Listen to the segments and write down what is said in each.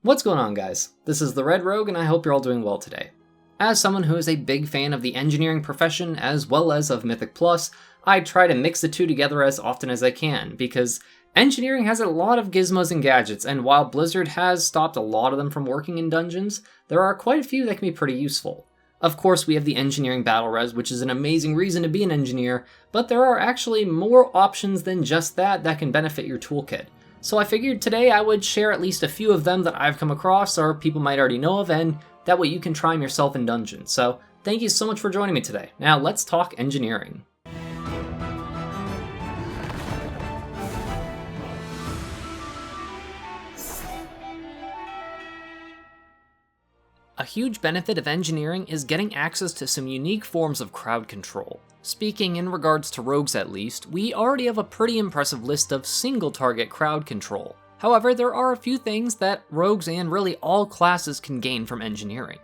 What's going on, guys? This is the Red Rogue, and I hope you're all doing well today. As someone who is a big fan of the engineering profession as well as of Mythic Plus, I try to mix the two together as often as I can, because engineering has a lot of gizmos and gadgets, and while Blizzard has stopped a lot of them from working in dungeons, there are quite a few that can be pretty useful. Of course, we have the engineering battle res, which is an amazing reason to be an engineer, but there are actually more options than just that can benefit your toolkit. So I figured today I would share at least a few of them that I've come across or people might already know of, and that way you can try them yourself in dungeons. So thank you so much for joining me today. Now let's talk engineering. A huge benefit of engineering is getting access to some unique forms of crowd control. Speaking in regards to rogues at least, we already have a pretty impressive list of single target crowd control. However, there are a few things that rogues and really all classes can gain from engineering.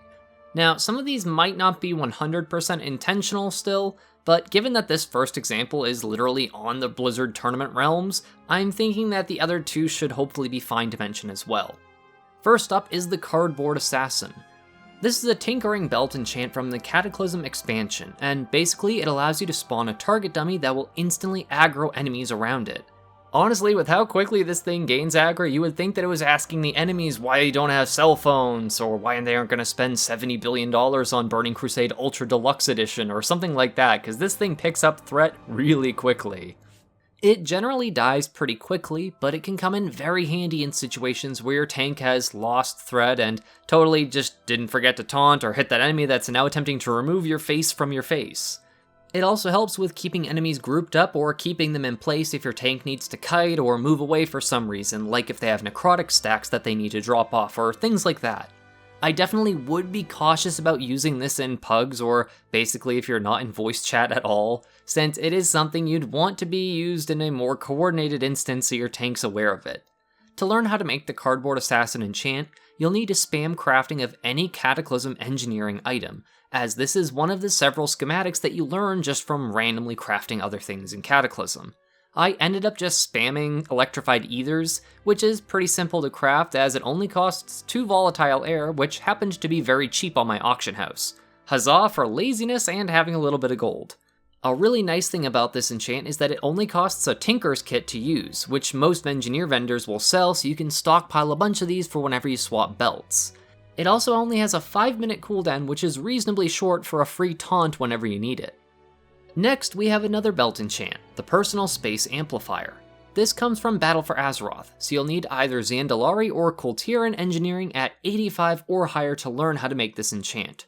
Now, some of these might not be 100% intentional still, but given that this first example is literally on the Blizzard tournament realms, I'm thinking that the other two should hopefully be fine to mention as well. First up is the Cardboard Assassin. This is a tinkering belt enchant from the Cataclysm expansion, and basically it allows you to spawn a target dummy that will instantly aggro enemies around it. Honestly, with how quickly this thing gains aggro, you would think that it was asking the enemies why they don't have cell phones, or why they aren't going to spend $70 billion on Burning Crusade Ultra Deluxe Edition, or something like that, because this thing picks up threat really quickly. It generally dies pretty quickly, but it can come in very handy in situations where your tank has lost threat and totally just didn't forget to taunt or hit that enemy that's now attempting to remove your face from your face. It also helps with keeping enemies grouped up or keeping them in place if your tank needs to kite or move away for some reason, like if they have necrotic stacks that they need to drop off or things like that. I definitely would be cautious about using this in pugs, or basically if you're not in voice chat at all, since it is something you'd want to be used in a more coordinated instance so your tank's aware of it. To learn how to make the Cardboard Assassin enchant, you'll need to spam crafting of any Cataclysm engineering item, as this is one of the several schematics that you learn just from randomly crafting other things in Cataclysm. I ended up just spamming Electrified Ethers, which is pretty simple to craft as it only costs 2 volatile air, which happened to be very cheap on my auction house. Huzzah for laziness and having a little bit of gold. A really nice thing about this enchant is that it only costs a Tinker's Kit to use, which most engineer vendors will sell so you can stockpile a bunch of these for whenever you swap belts. It also only has a 5-minute cooldown, which is reasonably short for a free taunt whenever you need it. Next, we have another belt enchant, the Personal Space Amplifier. This comes from Battle for Azeroth, so you'll need either Zandalari or Kultiran engineering at 85 or higher to learn how to make this enchant.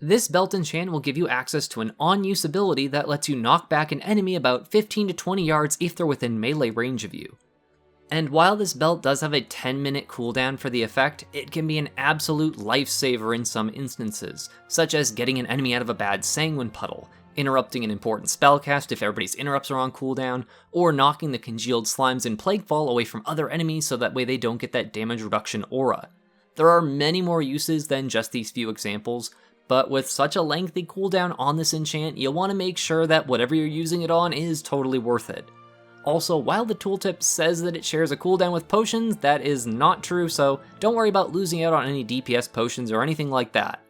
This belt enchant will give you access to an on-use ability that lets you knock back an enemy about 15 to 20 yards if they're within melee range of you. And while this belt does have a 10-minute cooldown for the effect, it can be an absolute lifesaver in some instances, such as getting an enemy out of a bad Sanguine Puddle, interrupting an important spellcast if everybody's interrupts are on cooldown, or knocking the congealed slimes in Plaguefall away from other enemies so that way they don't get that damage reduction aura. There are many more uses than just these few examples, but with such a lengthy cooldown on this enchant, you'll want to make sure that whatever you're using it on is totally worth it. Also, while the tooltip says that it shares a cooldown with potions, that is not true, so don't worry about losing out on any DPS potions or anything like that.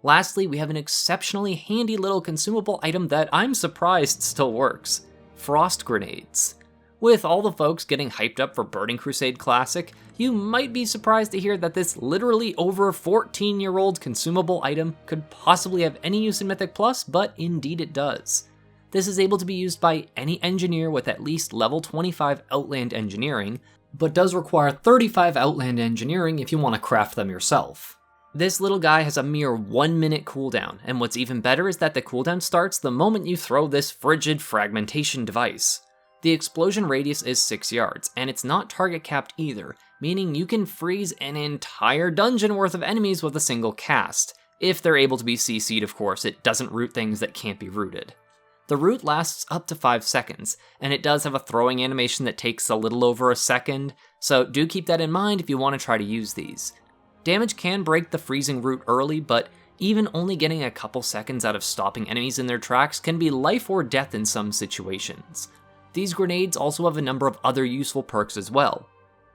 Lastly, we have an exceptionally handy little consumable item that I'm surprised still works: Frost Grenades. With all the folks getting hyped up for Burning Crusade Classic, you might be surprised to hear that this literally over 14-year-old consumable item could possibly have any use in Mythic Plus, but indeed it does. This is able to be used by any engineer with at least level 25 Outland Engineering, but does require 35 Outland Engineering if you want to craft them yourself. This little guy has a mere 1-minute cooldown, and what's even better is that the cooldown starts the moment you throw this frigid fragmentation device. The explosion radius is 6 yards, and it's not target capped either, meaning you can freeze an entire dungeon worth of enemies with a single cast. If they're able to be CC'd, of course, it doesn't root things that can't be rooted. The root lasts up to 5 seconds, and it does have a throwing animation that takes a little over a second, so do keep that in mind if you want to try to use these. Damage can break the freezing root early, but even only getting a couple seconds out of stopping enemies in their tracks can be life or death in some situations. These grenades also have a number of other useful perks as well.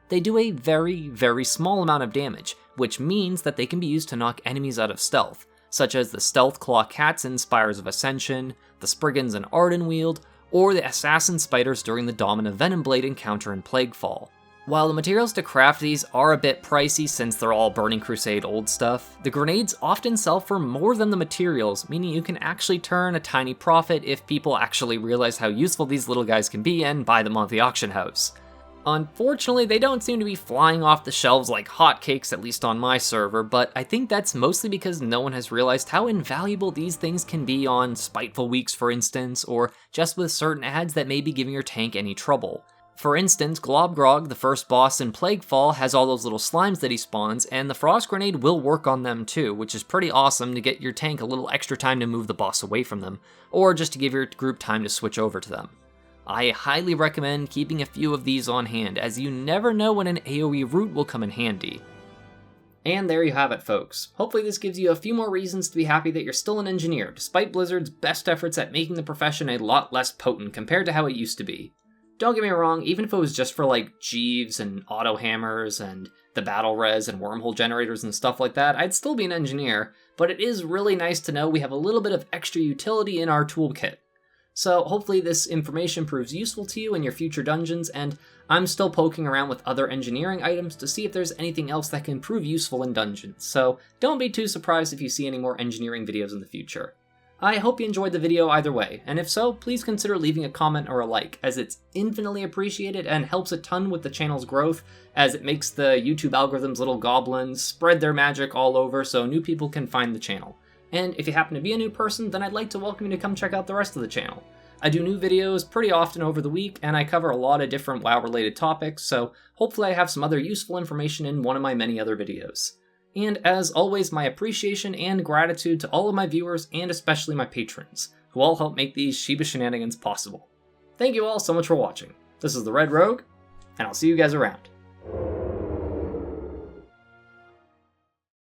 they do a very, very small amount of damage, which means that they can be used to knock enemies out of stealth, such as the Stealth Claw Cats in Spires of Ascension, the Spriggans in Ardenweald, or the Assassin Spiders during the Domina Venomblade encounter in Plaguefall. While the materials to craft these are a bit pricey since they're all Burning Crusade old stuff, the grenades often sell for more than the materials, meaning you can actually turn a tiny profit if people actually realize how useful these little guys can be and buy them off the auction house. Unfortunately, they don't seem to be flying off the shelves like hotcakes, at least on my server, but I think that's mostly because no one has realized how invaluable these things can be on Spiteful Weeks, for instance, or just with certain ads that may be giving your tank any trouble. For instance, Globgrog, the first boss in Plaguefall, has all those little slimes that he spawns, and the Frost Grenade will work on them too, which is pretty awesome to get your tank a little extra time to move the boss away from them, or just to give your group time to switch over to them. I highly recommend keeping a few of these on hand, as you never know when an AoE route will come in handy. And there you have it, folks. Hopefully this gives you a few more reasons to be happy that you're still an engineer, despite Blizzard's best efforts at making the profession a lot less potent compared to how it used to be. Don't get me wrong, even if it was just for like Jeeves and auto hammers and the battle res and wormhole generators and stuff like that, I'd still be an engineer, but it is really nice to know we have a little bit of extra utility in our toolkit. So hopefully this information proves useful to you in your future dungeons, and I'm still poking around with other engineering items to see if there's anything else that can prove useful in dungeons, so don't be too surprised if you see any more engineering videos in the future. I hope you enjoyed the video either way, and if so, please consider leaving a comment or a like, as it's infinitely appreciated and helps a ton with the channel's growth, as it makes the YouTube algorithm's little goblins spread their magic all over so new people can find the channel. And if you happen to be a new person, then I'd like to welcome you to come check out the rest of the channel. I do new videos pretty often over the week, and I cover a lot of different WoW-related topics, so hopefully I have some other useful information in one of my many other videos. And as always, my appreciation and gratitude to all of my viewers, and especially my patrons, who all help make these Shiba Shenanigans possible. Thank you all so much for watching. This is the Red Rogue, and I'll see you guys around.